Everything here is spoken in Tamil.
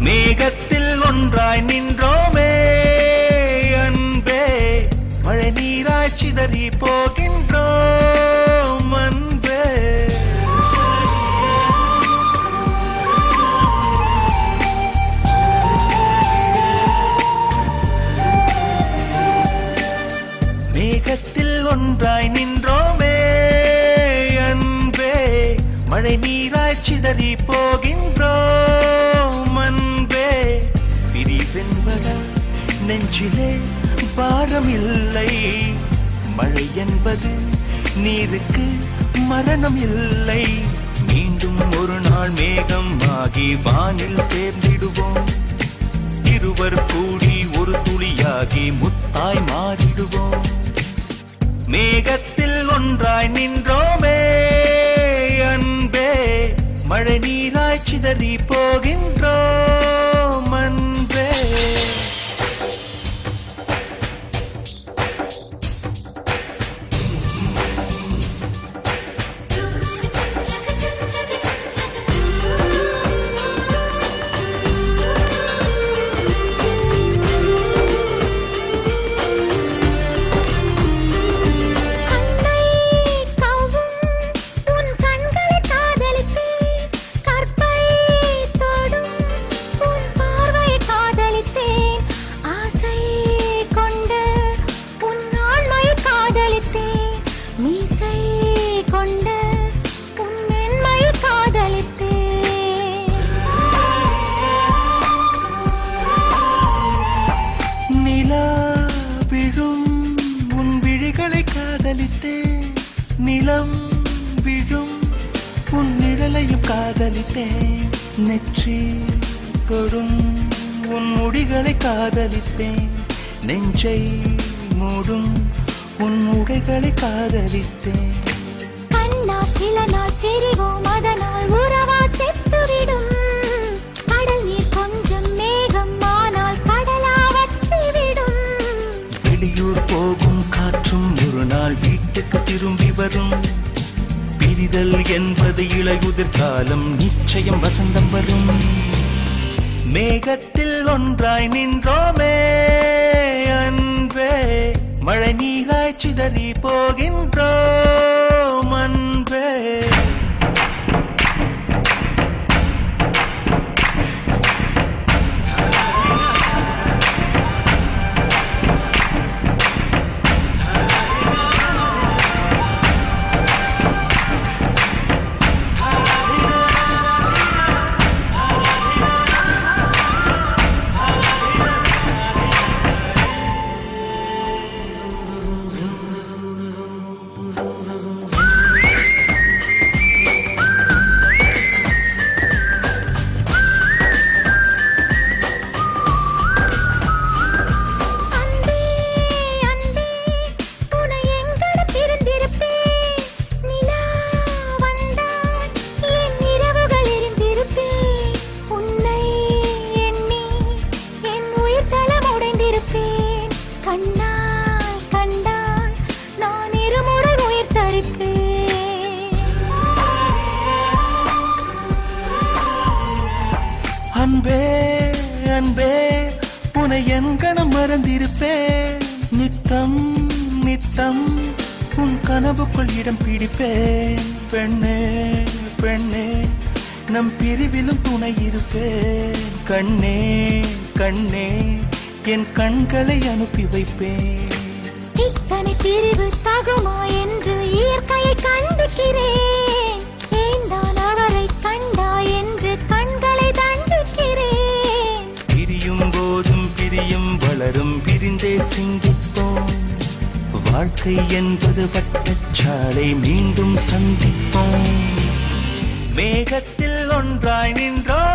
மேகத்தில் ஒன்றாய் நின்றோமே அன்பே மழை நீராய் சிதறி போகின்றோம் அன்பே மேகத்தில் ஒன்றாய் நின்றோமே அன்பே மழை நீராய் சிதறி போகின்றோம் அன்பே பிரிவென்பத நெஞ்சிலே பாரம் இல்லை மழை என்பது நீருக்கு மரணம் இல்லை மீண்டும் ஒரு நாள் மேகம் ஆகி வானில் சேர்ந்திடுவோம் இருவர் கூடி ஒரு துளியாகி முத்தாய் மாறிடுவோம் மேகத்தில் ஒன்றாய் நின்றோமே அன்பே மழை நீராய் சிதறி போகின்றோம் அன்பே நிலம் விழும் உன் நிழலையும் காதலித்தேன் நெற்றி தொடும் உன் முடிகளை காதலித்தேன் நெஞ்சை மூடும் உன் உடைகளை காதலித்தேன் கண்ணா சில நாள் தெரிவோம் அதனால் உறவா செத்துவிடும் கடல் நீர் கொஞ்சம் மேகம் ஆனால் கடலாவற்றிவிடும் வெளியூர் போகும் காற்றும் ஒரு நாள் வீட்டுக்கு திரும்பி வரும் பிரிதல் என்பது இளையுதிர் காலம் நிச்சயம் வசந்தம் வரும் மேகத்தில் ஒன்றாய் நின்றோமே அன்பே மழை நீராய் சிதறி போகின்றோம் அன்பே அன்பே அன்பே உன்னை என் கணம் மறந்திருப்பேன் நித்தம் நித்தம் உன் கனவுக்குள் இடம் பிடிப்பேன் பெண்ணே பெண்ணே நம் பிரிவிலும் துணை இருப்பேன் கண்ணே கண்ணே என் கண்களை அனுப்பி வைப்பேன் இத்தனை பிரிவு தகுமா என்று இயற்கையை கண்டிக்கிறேன் ஏந்தான் அவரை கண்டா என்று கண்களை தண்டிக்கிறேன் பிரியும் போதும் பிரியும் வளரும் பிரிந்தே சிந்திப்போம் வாழ்க்கை என்பது வட்டச்சாலை மீண்டும் சந்திப்போம் மேகத்தில் ஒன்றாய் நின்றோம்